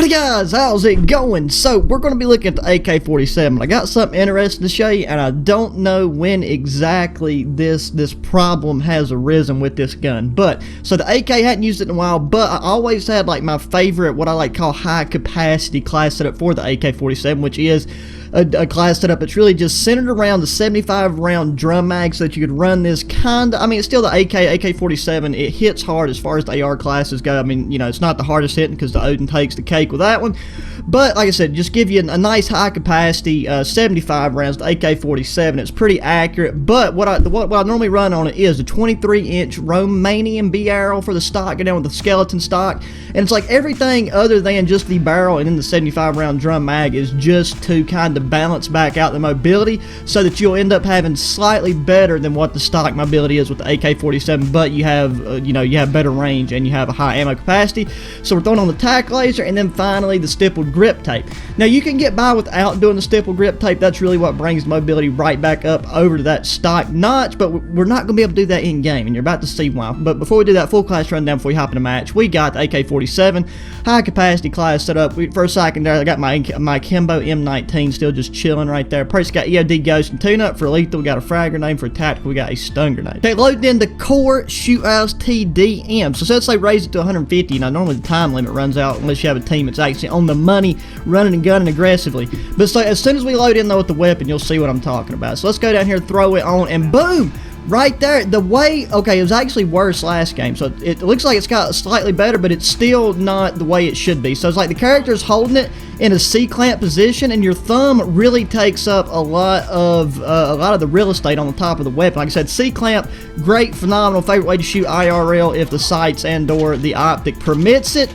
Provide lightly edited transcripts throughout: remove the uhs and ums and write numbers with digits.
Howdy guys, how's it going? So we're going to be looking at the AK-47. I got something interesting to show you, and I don't know when exactly this problem has arisen with this gun. But so the AK hadn't used it in a while, but I always had like my favorite, what I like to call high capacity class setup for the AK-47, which is a class setup that's really just centered around the 75 round drum mag, so that you could run this kinda, I mean, it's still the AK-47. It hits hard as far as the AR classes go. I mean, you know, it's not the hardest hitting because the Odin takes the cake with that one, but like I said, just give you a nice high capacity 75 rounds, the AK-47. It's pretty accurate, but what I normally run on it is a 23-inch Romanian B arrow for the stock, go down with the skeleton stock, and it's like everything other than just the barrel and then the 75 round drum mag is just to kind of balance back out the mobility, so that you'll end up having slightly better than what the stock mobility is with the AK-47, but you have you have better range and you have a high ammo capacity. So we're throwing on the tack laser, and then finally the stippled grip tape. Now you can get by without doing the stippled grip tape. That's really what brings the mobility right back up over to that stock notch, but we're not going to be able to do that in game, and you're about to see why. But before we do that full class rundown, before we hop in a match, we got the AK-47 high capacity class set up. For a second there, I got my Kimbo M19 still just chilling right there. Perk's got EOD Ghost and tune-up. For lethal, we got a frag grenade. For tactical, we got a stun grenade. Okay, loaded in the core shoothouse TDM. So let's say raise it to 150. Now normally the time limit runs out unless you have a team that's actually on the money, running and gunning aggressively. But so as soon as we load in though with the weapon, you'll see what I'm talking about. So let's go down here, throw it on, and boom! Right there, the way, okay, it was actually worse last game, so it looks like it's got slightly better, but it's still not the way it should be. So it's like the character's holding it in a C-clamp position, and your thumb really takes up a lot of the real estate on the top of the weapon. Like I said, C-clamp, great, phenomenal, favorite way to shoot IRL if the sights and/or the optic permits it.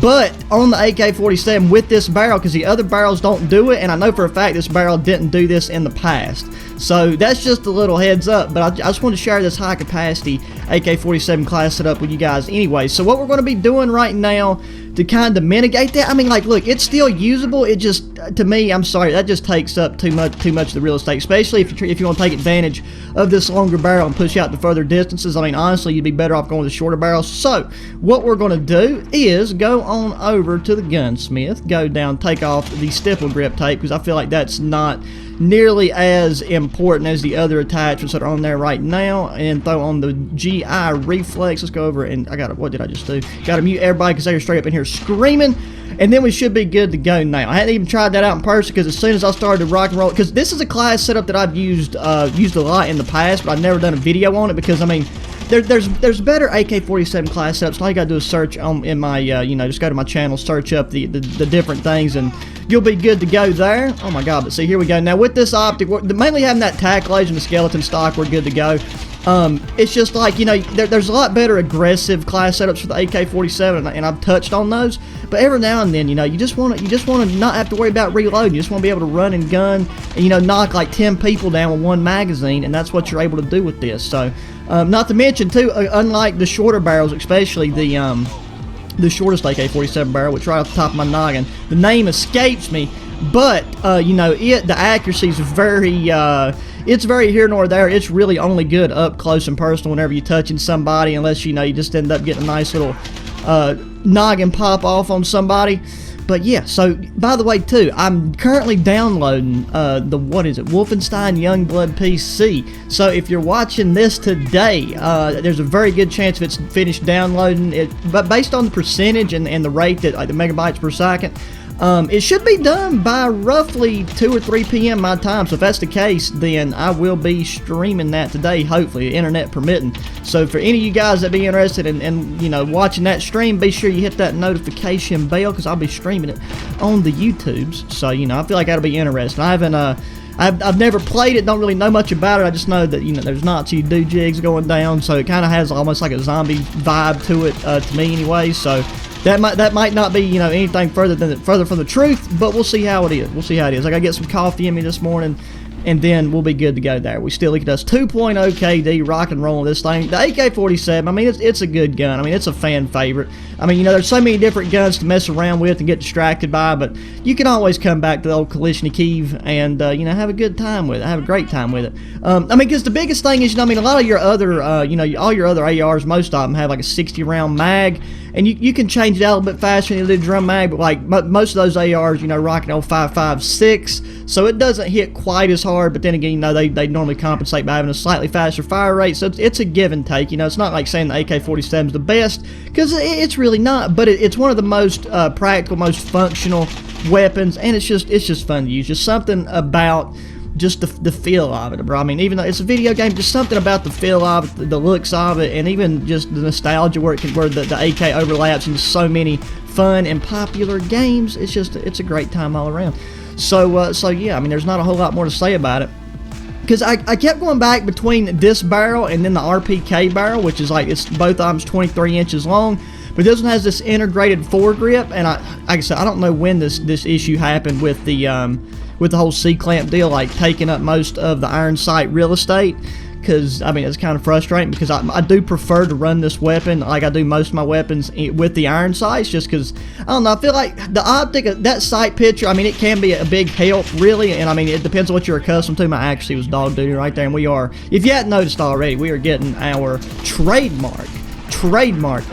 But on the AK-47 with this barrel, because the other barrels don't do it, and I know for a fact this barrel didn't do this in the past. So that's just a little heads up, but I just want to share this high capacity AK-47 class setup with you guys anyway. So what we're going to be doing right now to kind of mitigate that, I mean, like, look, it's still usable. It just, to me, I'm sorry, that just takes up too much of the real estate, especially if you want to take advantage of this longer barrel and push out to further distances. I mean, honestly, you'd be better off going with a shorter barrel. So what we're going to do is go on over to the gunsmith, go down, take off the stipple grip tape, because I feel like that's not nearly as important as the other attachments that are on there right now, and throw on the GI reflex. Let's go over and what did I just do? Got to mute everybody because they're straight up in here screaming, and then we should be good to go now. I hadn't even tried that out in person, because as soon as I started to rock and roll, because this is a class setup that I've used a lot in the past, but I've never done a video on it, because I mean, there's better AK-47 class setups. All you gotta do is search in my just go to my channel, search up the different things, and you'll be good to go there. Oh my god, but see, here we go. Now with this optic, mainly having that tack laser and the skeleton stock, we're good to go. It's just like, you know, there's a lot better aggressive class setups for the AK-47, and I've touched on those, but every now and then, you know, you just want to not have to worry about reloading. You just want to be able to run and gun and, you know, knock like 10 people down with one magazine, and that's what you're able to do with this. So not to mention too, unlike the shorter barrels, especially the shortest AK-47 barrel, which right off the top of my noggin, the name escapes me, but you know, the accuracy is very it's very here nor there. It's really only good up close and personal whenever you're touching somebody, unless, you know, you just end up getting a nice little noggin pop off on somebody. But yeah, so by the way too, I'm currently downloading Wolfenstein Youngblood PC. So if you're watching this today, there's a very good chance if it's finished downloading it, but based on the percentage and the rate that, like, the megabytes per second, it should be done by roughly 2 or 3 p.m. my time. So if that's the case, then I will be streaming that today, hopefully, internet permitting. So for any of you guys that be interested in you know, watching that stream, be sure you hit that notification bell, because I'll be streaming it on the YouTubes. So, you know, I feel like that'll be interesting. I haven't I've never played it, don't really know much about it. I just know that, you know, there's Nazi do-jigs going down, so it kind of has almost like a zombie vibe to it, to me anyway. So that might not be, you know, anything further from the truth, but we'll see how it is. We'll see how it is. I gotta get some coffee in me this morning. and then we'll be good to go there. We still look at us 2.0 KD, rock and roll this thing. The AK-47, I mean, it's a good gun. I mean, it's a fan favorite. I mean, you know, there's so many different guns to mess around with and get distracted by, but you can always come back to the old Kalashnikov and, you know, have a good time with it, have a great time with it. I mean, because the biggest thing is, you know, I mean, a lot of your other, you know, all your other ARs, most of them have like a 60-round mag, and you can change it out a little bit faster than you do drum mag, but like most of those ARs, you know, rocking on 5.56, so it doesn't hit quite as hard, but then again, you know, they normally compensate by having a slightly faster fire rate, so it's a give and take. You know, it's not like saying the AK-47 is the best, because it's really not, but it's one of the most practical, most functional weapons, and it's just fun to use. Just something about just the feel of it, bro. I mean, even though it's a video game, just something about the feel of it, the looks of it, and even just the nostalgia where the AK overlaps into so many fun and popular games. It's a great time all around. So yeah, I mean, there's not a whole lot more to say about it, because I kept going back between this barrel and then the RPK barrel, which is like, it's both of them's 23 inches long, but this one has this integrated foregrip, and like I said, I don't know when this issue happened with the whole C-clamp deal, like taking up most of the iron sight real estate, because I mean, it's kind of frustrating, because I do prefer to run this weapon like I do most of my weapons with the iron sights, just because, I don't know, I feel like the optic of that sight picture, I mean, it can be a big help, really, and I mean, it depends on what you're accustomed to. My accuracy was dog duty right there, and we are, if you hadn't noticed already, we are getting our trademark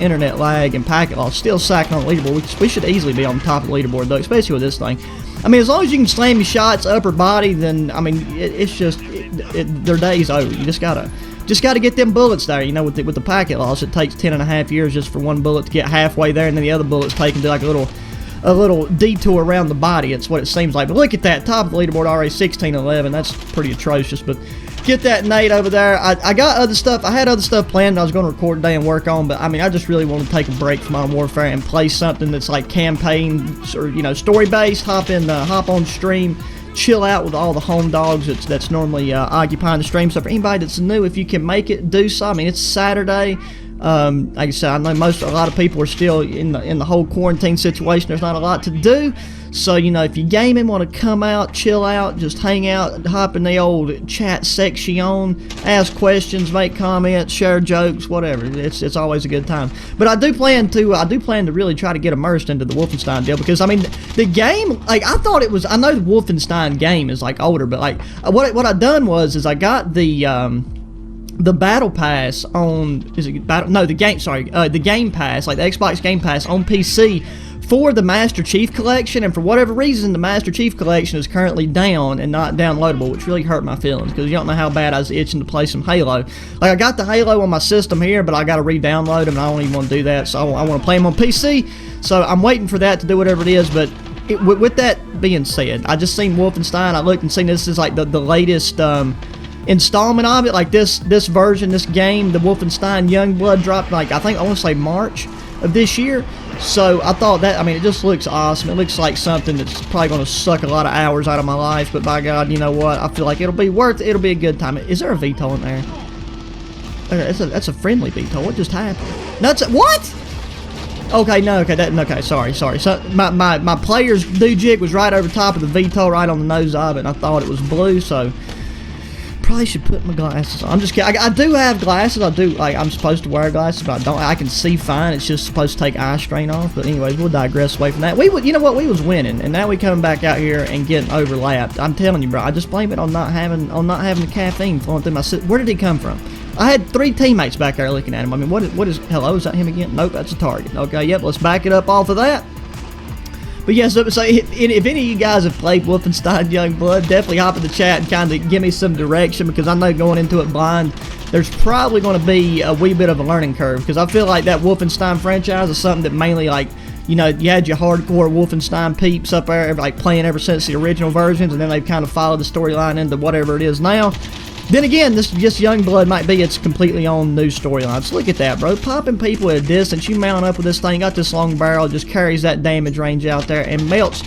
internet lag and packet loss still sacking on the leaderboard. We should easily be on the top of the leaderboard, though, especially with this thing. I mean, as long as you can slam your shots upper body, then I mean, it's just their day's over. You just gotta get them bullets there. You know, with the packet loss, it takes 10.5 years just for one bullet to get halfway there, and then the other bullet's taken to like a little detour around the body. It's what it seems like. But look at that, top of the leaderboard already, 16-11. That's pretty atrocious. But get that nade over there. I got other stuff. I had other stuff planned I was going to record today and work on, but I mean, I just really want to take a break from Modern Warfare and play something that's like campaign or, you know, story based. Hop on stream, chill out with all the home dogs that's normally occupying the stream. So for anybody that's new, if you can make it, do so. I mean, it's Saturday. Like I said, I know a lot of people are still in the whole quarantine situation. There's not a lot to do. So, you know, if you gaming, want to come out, chill out, just hang out, hop in the old chat section, ask questions, make comments, share jokes, whatever. It's always a good time. But I do plan to really try to get immersed into the Wolfenstein deal, because I mean, the game, like, I know the Wolfenstein game is like older, but like what I done was I got the battle pass on, the game pass, like the Xbox Game Pass on PC for the Master Chief Collection, and for whatever reason the Master Chief Collection is currently down and not downloadable, which really hurt my feelings, because you don't know how bad I was itching to play some Halo. Like, I got the Halo on my system here, but I got to re-download them, and I don't even want to do that, so I want to play them on PC, so I'm waiting for that to do whatever it is. But with that being said, I just seen Wolfenstein, I looked and seen this is like the latest installment of it, like this version, this game, the Wolfenstein Youngblood, dropped like, I want to say March of this year. So I thought that, I mean, it just looks awesome. It looks like something that's probably going to suck a lot of hours out of my life, but by God, you know what, I feel like it'll be worth it. It'll be a good time. Is there a VTOL in there? That's a friendly VTOL. What just happened? That's what? Okay, no, okay, sorry. So my player's doojick was right over top of the VTOL, right on the nose of it, and I thought it was blue, so probably should put my glasses on. I'm just kidding. I do have glasses. I'm supposed to wear glasses, but I can see fine. It's just supposed to take eye strain off. But anyways, we'll digress away from that. You know what? We was winning, and now we coming back out here and getting overlapped. I'm telling you, bro. I just blame it on not having the caffeine flowing through my system. Where did he come from? I had 3 teammates back there looking at him. I mean, what is? Hello, is that him again? Nope, that's a target. Okay, yep. Let's back it up off of that. But yeah, so if any of you guys have played Wolfenstein Youngblood, definitely hop in the chat and kind of give me some direction, because I know going into it blind, there's probably going to be a wee bit of a learning curve, because I feel like that Wolfenstein franchise is something that mainly, like, you know, you had your hardcore Wolfenstein peeps up there, like, playing ever since the original versions, and then they've kind of followed the storyline into whatever it is now. Then again, this Youngblood might be its completely own new storyline. So look at that, bro. Popping people at a distance. You mount up with this thing. Got this long barrel. Just carries that damage range out there and melts.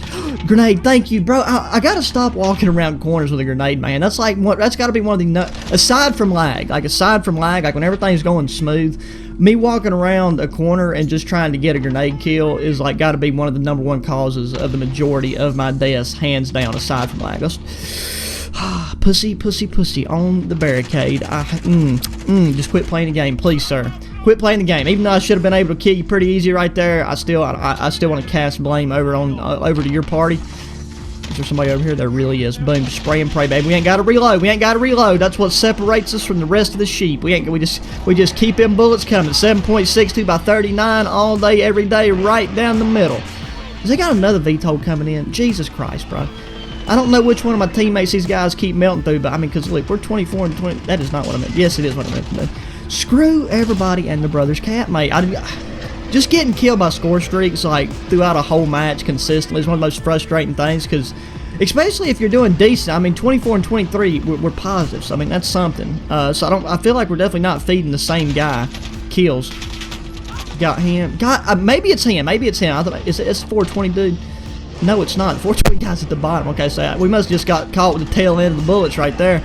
Grenade. Thank you, bro. I gotta stop walking around corners with a grenade, man. That's like that's gotta be one of the aside from lag, like when everything's going smooth, me walking around a corner and just trying to get a grenade kill is like gotta be one of the #1 causes of the majority of my deaths, hands down. Aside from lag. Pussy, pussy, pussy on the barricade. Just quit playing the game, please, sir. Quit playing the game. Even though I should have been able to kill you pretty easy right there, I still want to cast blame over to your party. Is there somebody over here? There really is. Boom, spray and pray, baby. We ain't got to reload. We ain't got to reload. That's what separates us from the rest of the sheep. We just keep them bullets coming. 7.62 by 39 all day, every day, right down the middle. Has they got another VTOL coming in? Jesus Christ, bro. I don't know which one of my teammates these guys keep melting through, but I mean, because look, we're 24 and 20. That is not what I meant. Yes, it is what I meant to do. Screw everybody and the brothers cat, mate. Just getting killed by score streaks like throughout a whole match consistently is one of the most frustrating things, because especially if you're doing decent. I mean, 24 and 23, we're positives. I mean, that's something. So I feel like we're definitely not feeding the same guy kills. Got him. Maybe it's him. Maybe it's him. I thought it's 420 dude. No, it's not. 420 guys at the bottom. Okay, so we must have just got caught with the tail end of the bullets right there.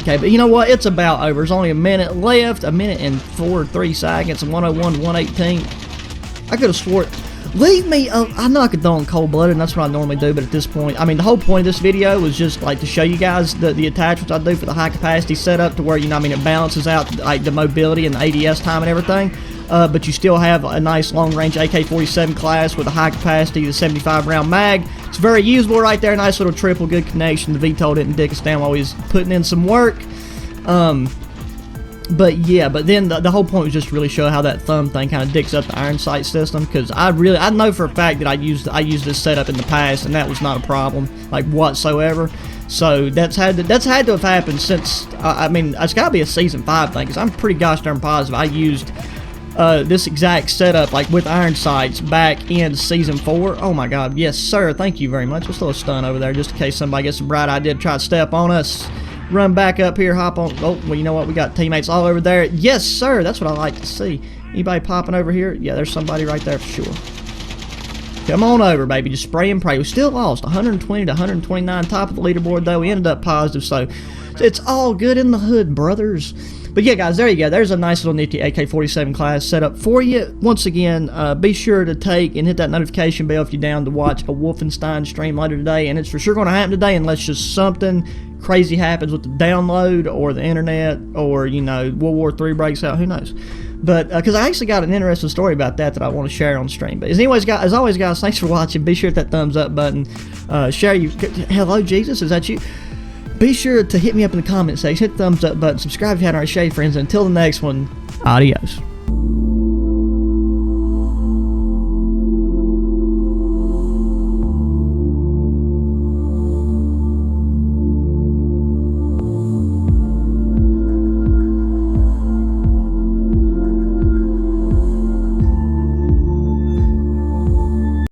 Okay, but you know what? It's about over. There's only a minute left. A minute and 3 seconds. 101 to 118. I could have swore. Leave me. I know I could throw on cold-blooded, and that's what I normally do. But at this point, I mean, the whole point of this video was just like to show you guys the attachments I do for the high-capacity setup, to where, you know, I mean, it balances out like the mobility and the ADS time and everything. But you still have a nice long-range AK-47 class with a high-capacity, the 75-round mag. It's very usable right there. Nice little triple, good connection. The VTOL didn't dick us down while we was putting in some work. But yeah, but then the whole point was just to really show how that thumb thing kind of dicks up the iron sight system, because I know for a fact that I used this setup in the past, and that was not a problem like whatsoever. So that's had to have happened since I mean, it's got to be a season 5 thing, because I'm pretty gosh darn positive I used this exact setup like with iron sights back in season 4. Oh my god, yes sir, thank you very much. Let's throw a stun over there just in case somebody gets a bright idea to try to step on us. Run back up here, hop on. Oh, well, you know what? We got teammates all over there. Yes, sir. That's what I like to see. Anybody popping over here? Yeah, there's somebody right there for sure. Come on over, baby. Just spray and pray. We still lost 120 to 129. Top of the leaderboard, though. We ended up positive, so it's all good in the hood, brothers. But yeah, guys, there you go. There's a nice little nifty AK-47 class set up for you. Once again, be sure to take and hit that notification bell if you're down to watch a Wolfenstein stream later today. And it's for sure going to happen today, unless just something crazy happens with the download or the internet, or, you know, World War III breaks out. Who knows? But because I actually got an interesting story about that I want to share on stream. But as always, guys, thanks for watching. Be sure to hit that thumbs up button. Share you. Hello, Jesus, is that you? Be sure to hit me up in the comment section. Hit the thumbs up button. Subscribe if you haven't already. Share your friends. Until the next one, adios.